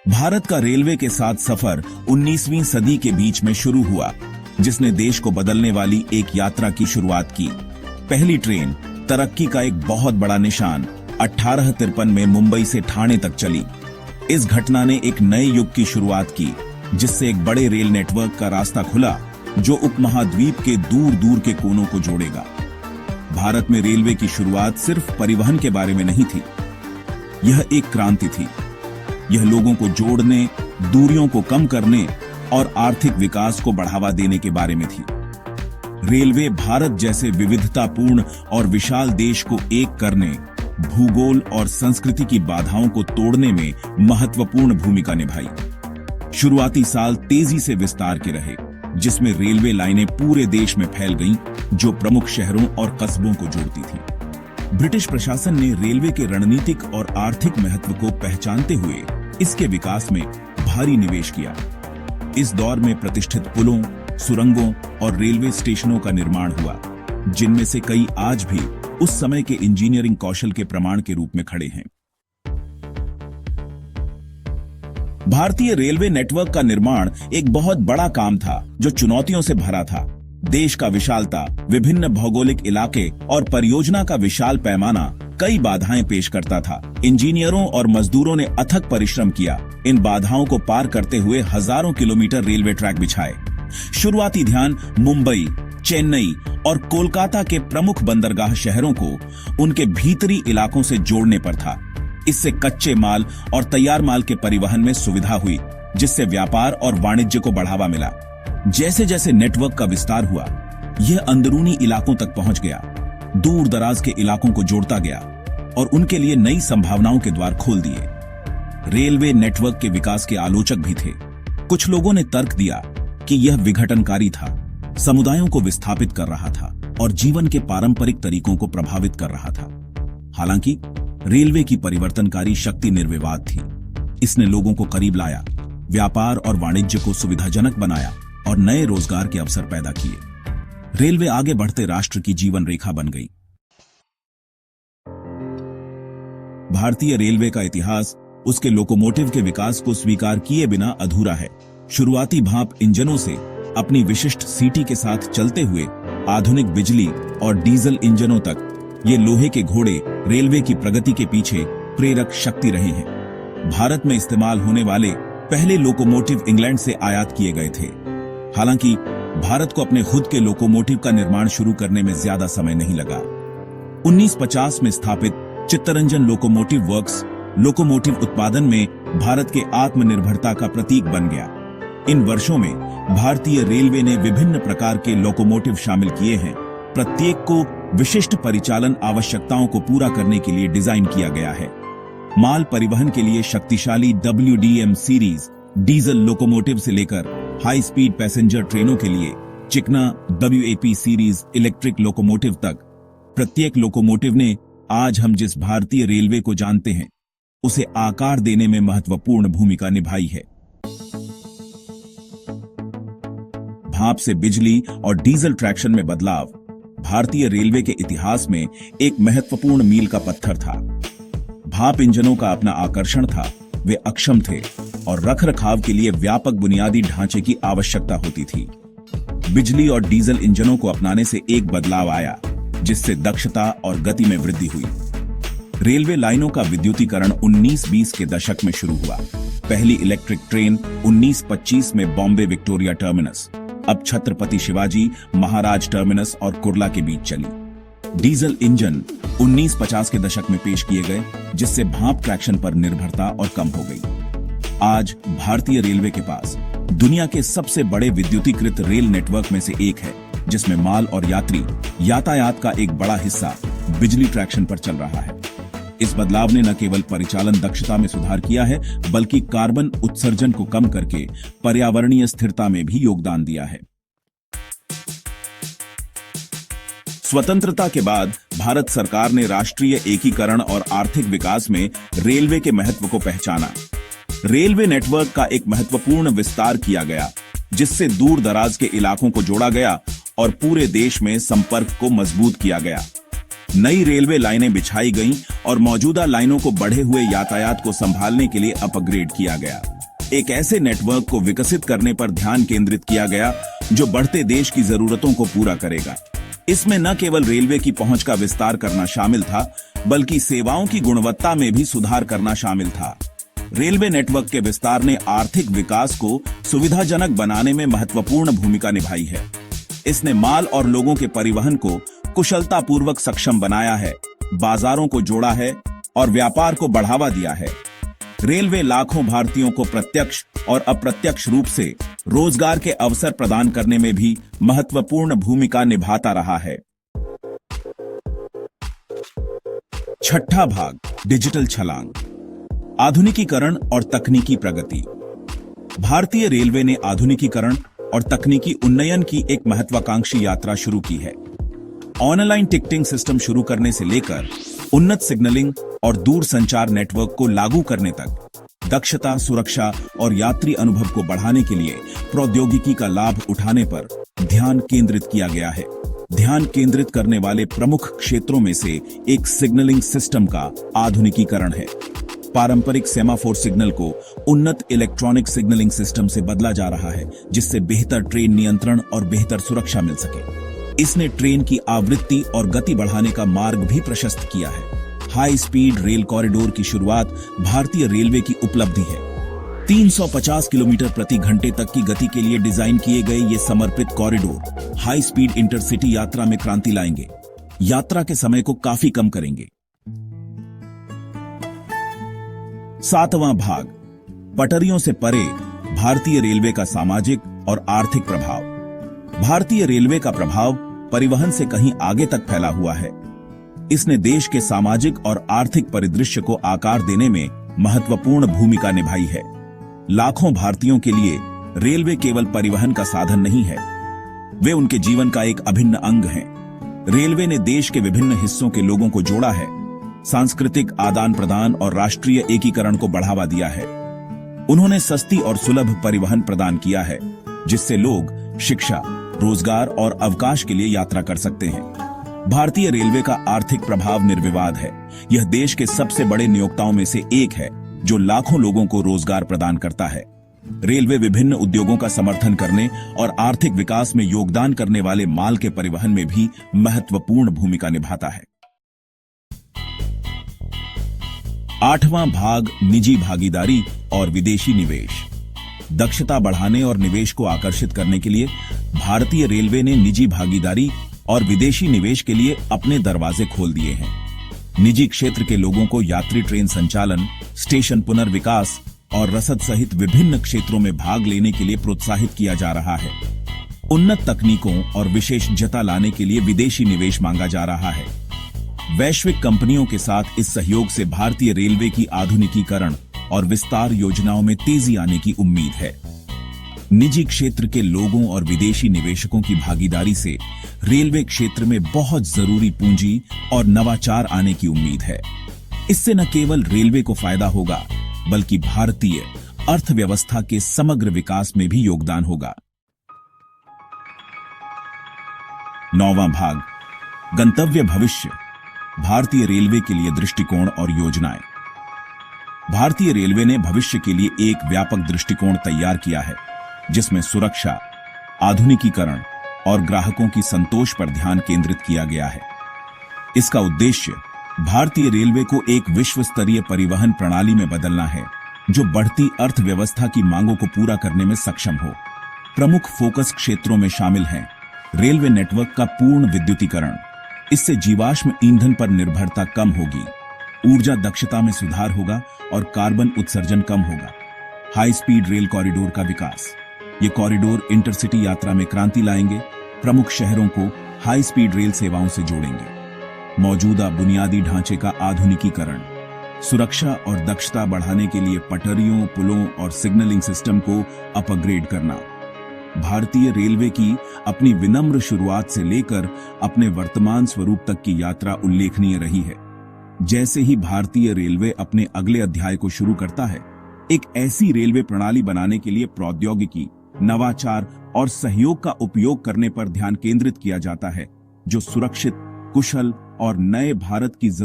भारत का रेलवे के साथ सफर 19वीं सदी के बीच में शुरू हुआ, जिसने देश को बदलने वाली एक यात्रा की शुरुआत की। पहली ट्रेन तरक्की का एक बहुत बड़ा निशान 1853 में मुंबई से ठाणे तक चली। इस घटना ने एक नए युग की शुरुआत की, जिससे एक बड़े रेल नेटवर्क का रास्ता खुला जो उपमहाद्वीप के दूर दूर के कोनों को जोड़ेगा। भारत में रेलवे की शुरुआत सिर्फ परिवहन के बारे में नहीं थी, यह एक क्रांति थी। यह लोगों को जोड़ने, दूरियों को कम करने और आर्थिक विकास को बढ़ावा देने के बारे में थी। रेलवे भारत जैसे विविधतापूर्ण और विशाल देश को एक करने, भूगोल और संस्कृति की बाधाओं को तोड़ने में महत्वपूर्ण भूमिका निभाई। शुरुआती साल तेजी से विस्तार के रहे, जिसमें रेलवे लाइनें पूरे देश में फैल गईं, जो प्रमुख शहरों और कस्बों को जोड़ती थी। ब्रिटिश प्रशासन ने रेलवे के रणनीतिक और आर्थिक महत्व को पहचानते हुए इसके विकास में भारी निवेश किया। इस दौर में प्रतिष्ठित पुलों, सुरंगों और रेलवे स्टेशनों का निर्माण हुआ, जिनमें से कई आज भी उस समय के इंजीनियरिंग कौशल के प्रमाण के रूप में खड़े हैं। भारतीय रेलवे नेटवर्क का निर्माण एक बहुत बड़ा काम था, जो चुनौतियों से भरा था। देश का विशालता, विभिन्न भौगोलिक इलाके और परियोजना का विशाल पैमाना कई बाधाएं पेश करता था। इंजीनियरों और मजदूरों ने अथक परिश्रम किया। इन बाधाओं को पार करते हुए हजारों किलोमीटर रेलवे ट्रैक बिछाए। शुरुआती ध्यान मुंबई, चेन्नई और कोलकाता के प्रमुख बंदरगाह शहरों को उनके भीतरी इलाकों से जोड़ने पर था। इससे कच्चे माल और तैयार माल के परिवहन में सुविधा हुई, जिससे व्यापार और वाणिज्य को बढ़ावा मिला। जैसे जैसे नेटवर्क का विस्तार हुआ, यह अंदरूनी इलाकों तक पहुंच गया, दूर दराज के इलाकों को जोड़ता गया और उनके लिए नई संभावनाओं के द्वार खोल दिए। रेलवे नेटवर्क के विकास के आलोचक भी थे। कुछ लोगों ने तर्क दिया कि यह विघटनकारी था, समुदायों को विस्थापित कर रहा था और जीवन के पारंपरिक तरीकों को प्रभावित कर रहा था। हालांकि रेलवे की परिवर्तनकारी शक्ति निर्विवाद थी। इसने लोगों को करीब लाया, व्यापार और वाणिज्य को सुविधाजनक बनाया और नए रोजगार के अवसर पैदा किए। रेलवे आगे बढ़ते राष्ट्र की जीवन रेखा बन गई। भारतीय रेलवे का इतिहास उसके लोकोमोटिव के विकास को स्वीकार किए बिना अधूरा है। शुरुआती भाप इंजनों से अपनी विशिष्ट सीटी के साथ चलते हुए आधुनिक बिजली और डीजल इंजनों तक, ये लोहे के घोड़े रेलवे की प्रगति के पीछे प्रेरक शक्ति रहे हैं। भारत में इस्तेमाल होने वाले पहले लोकोमोटिव इंग्लैंड से आयात किए गए थे। हालांकि भारत को अपने खुद के लोकोमोटिव का निर्माण शुरू करने में ज्यादा समय नहीं लगा। 1950 में स्थापित चित्तरंजन लोकोमोटिव वर्क्स लोकोमोटिव उत्पादन में भारत के आत्मनिर्भरता का प्रतीक बन गया। इन वर्षों में भारतीय रेलवे ने विभिन्न प्रकार के लोकोमोटिव शामिल किए हैं। प्रत्येक को विशिष्ट परिचालन आवश्यकताओं को पूरा करने के लिए डिजाइन किया गया है। माल परिवहन के लिए शक्तिशाली WDM सीरीज डीजल लोकोमोटिव से लेकर हाई स्पीड पैसेंजर ट्रेनों के लिए चिकना WAP सीरीज इलेक्ट्रिक लोकोमोटिव तक, प्रत्येक लोकोमोटिव ने आज हम जिस भारतीय रेलवे को जानते हैं, उसे आकार देने में महत्वपूर्ण भूमिका निभाई है। भाप से बिजली और डीजल ट्रैक्शन में बदलाव भारतीय रेलवे के इतिहास में एक महत्वपूर्ण मील का पत्थर था। भाप इंजनों का अपना आकर्षण था, वे अक्षम थे और रखरखाव के लिए व्यापक बुनियादी ढांचे की आवश्यकता होती थी। बिजली और डीजल इंजनों को अपनाने से एक बदलाव आया, जिससे दक्षता और गति में वृद्धि हुई। रेलवे लाइनों का विद्युतीकरण 1920 के दशक में शुरू हुआ। पहली इलेक्ट्रिक ट्रेन 1925 में बॉम्बे विक्टोरिया टर्मिनस, अब छत्रपति शिवाजी महाराज टर्मिनस और कुर्ला के बीच चली। डीजल इंजन 1950 के दशक में पेश किए गए, जिससे भाप ट्रैक्शन पर निर्भरता और कम हो गई। आज भारतीय रेलवे के पास दुनिया के सबसे बड़े विद्युतीकृत रेल नेटवर्क में से एक है, जिसमें माल और यात्री यातायात का एक बड़ा हिस्सा बिजली ट्रैक्शन पर चल रहा है। इस बदलाव ने न केवल परिचालन दक्षता में सुधार किया है, बल्कि कार्बन उत्सर्जन को कम करके पर्यावरणीय स्थिरता में भी योगदान दिया है। स्वतंत्रता के बाद भारत सरकार ने राष्ट्रीय एकीकरण और आर्थिक विकास में रेलवे के महत्व को पहचाना। रेलवे नेटवर्क का एक महत्वपूर्ण विस्तार किया गया, जिससे दूर दराज के इलाकों को जोड़ा गया और पूरे देश में संपर्क को मजबूत किया गया। नई रेलवे लाइनें बिछाई गईं और मौजूदा लाइनों को बढ़े हुए यातायात को संभालने के लिए अपग्रेड किया गया। एक ऐसे नेटवर्क को विकसित करने पर ध्यान केंद्रित किया गया जो बढ़ते देश की जरूरतों को पूरा करेगा। इसमें न केवल रेलवे की पहुंच का विस्तार करना शामिल था, बल्कि सेवाओं की गुणवत्ता में भी सुधार करना शामिल था। रेलवे नेटवर्क के विस्तार ने आर्थिक विकास को सुविधाजनक बनाने में महत्वपूर्ण भूमिका निभाई है। इसने माल और लोगों के परिवहन को कुशलतापूर्वक सक्षम बनाया है, बाजारों को जोड़ा है और व्यापार को बढ़ावा दिया है। रेलवे लाखों भारतीयों को प्रत्यक्ष और अप्रत्यक्ष रूप से रोजगार के अवसर प्रदान करने में भी महत्वपूर्ण भूमिका निभाता रहा है। छठा भाग, डिजिटल छलांग, आधुनिकीकरण और तकनीकी प्रगति। भारतीय रेलवे ने आधुनिकीकरण और तकनीकी उन्नयन की एक महत्वाकांक्षी यात्रा शुरू की है। ऑनलाइन टिकटिंग सिस्टम शुरू करने से लेकर उन्नत सिग्नलिंग और दूर संचार नेटवर्क को लागू करने तक, दक्षता, सुरक्षा और यात्री अनुभव को बढ़ाने के लिए प्रौद्योगिकी का लाभ उठाने पर ध्यान केंद्रित किया गया है। ध्यान केंद्रित करने वाले प्रमुख क्षेत्रों में से एक सिग्नलिंग सिस्टम का आधुनिकीकरण है। पारंपरिक सेमाफोर सिग्नल को उन्नत इलेक्ट्रॉनिक सिग्नलिंग सिस्टम से बदला जा रहा है, जिससे बेहतर ट्रेन नियंत्रण और बेहतर सुरक्षा मिल सके। इसने ट्रेन की आवृत्ति और गति बढ़ाने का मार्ग भी प्रशस्त किया है। हाई स्पीड रेल कॉरिडोर की शुरुआत भारतीय रेलवे की उपलब्धि है। 350 किलोमीटर प्रति घंटे तक की गति के लिए डिजाइन किए गए ये समर्पित कॉरिडोर हाई स्पीड इंटरसिटी यात्रा में क्रांति लाएंगे, यात्रा के समय को काफी कम करेंगे। सातवां भाग, पटरियों से परे भारतीय रेलवे का सामाजिक और आर्थिक प्रभाव। भारतीय रेलवे का प्रभाव परिवहन से कहीं आगे तक फैला हुआ है। इसने देश के सामाजिक और आर्थिक परिदृश्य को आकार देने में महत्वपूर्ण भूमिका निभाई है। लाखों भारतीयों के लिए रेलवे केवल परिवहन का साधन नहीं है, वे उनके जीवन का एक अभिन्न अंग हैं। रेलवे ने देश के विभिन्न हिस्सों के लोगों को जोड़ा है, सांस्कृतिक आदान प्रदान और राष्ट्रीय एकीकरण को बढ़ावा दिया है। उन्होंने सस्ती और सुलभ परिवहन प्रदान किया है, जिससे लोग शिक्षा, रोजगार और अवकाश के लिए यात्रा कर सकते हैं। भारतीय रेलवे का आर्थिक प्रभाव निर्विवाद है। यह देश के सबसे बड़े नियोक्ताओं में से एक है, जो लाखों लोगों को रोजगार प्रदान करता है। रेलवे विभिन्न उद्योगों का समर्थन करने और आर्थिक विकास में योगदान करने वाले माल के परिवहन में भी महत्वपूर्ण भूमिका निभाता है। आठवां भाग, निजी भागीदारी और विदेशी निवेश। दक्षता बढ़ाने और निवेश को आकर्षित करने के लिए भारतीय रेलवे ने निजी भागीदारी और विदेशी निवेश के लिए अपने दरवाजे खोल दिए हैं। निजी क्षेत्र के लोगों को यात्री ट्रेन संचालन, स्टेशन पुनर्विकास और रसद सहित विभिन्न क्षेत्रों में भाग लेने के लिए प्रोत्साहित किया जा रहा है। उन्नत तकनीकों और विशेषज्ञता लाने के लिए विदेशी निवेश मांगा जा रहा है। वैश्विक कंपनियों के साथ इस सहयोग से भारतीय रेलवे की आधुनिकीकरण और विस्तार योजनाओं में तेजी आने की उम्मीद है। निजी क्षेत्र के लोगों और विदेशी निवेशकों की भागीदारी से रेलवे क्षेत्र में बहुत जरूरी पूंजी और नवाचार आने की उम्मीद है। इससे न केवल रेलवे को फायदा होगा, बल्कि भारतीय अर्थव्यवस्था के समग्र विकास में भी योगदान होगा। नौवां भाग, गंतव्य भविष्य, भारतीय रेलवे के लिए दृष्टिकोण और योजनाएं। भारतीय रेलवे ने भविष्य के लिए एक व्यापक दृष्टिकोण तैयार किया है, जिसमें सुरक्षा, आधुनिकीकरण और ग्राहकों की संतोष पर ध्यान केंद्रित किया गया है। इसका उद्देश्य भारतीय रेलवे को एक विश्व स्तरीय परिवहन प्रणाली में बदलना है, जो बढ़ती अर्थव्यवस्था की मांगों को पूरा करने में सक्षम हो। प्रमुख फोकस क्षेत्रों में शामिल हैं रेलवे नेटवर्क का पूर्ण विद्युतीकरण, इससे जीवाश्म ईंधन पर निर्भरता कम होगी, ऊर्जा दक्षता में सुधार होगा और कार्बन उत्सर्जन कम होगा। हाई स्पीड रेल कॉरिडोर का विकास, ये कॉरिडोर इंटरसिटी यात्रा में क्रांति लाएंगे, प्रमुख शहरों को हाई स्पीड रेल सेवाओं से जोड़ेंगे। मौजूदा बुनियादी ढांचे का आधुनिकीकरण, सुरक्षा और दक्षता बढ़ाने के लिए पटरियों, पुलों और सिग्नलिंग सिस्टम को अपग्रेड करना। भारतीय रेलवे की अपनी विनम्र शुरुआत से लेकर अपने वर्तमान स्वरूप तक की यात्रा उल्लेखनीय रही है। जैसे ही भारतीय रेलवे अपने अगले अध्याय को शुरू करता है, एक ऐसी रेलवे प्रणाली बनाने के लिए प्रौद्योगिकी, नवाचार और सहयोग का उपयोग करने पर ध्यान केंद्रित किया जाता है, जो सुरक्षित, कुशल और नए भारत की जरूरत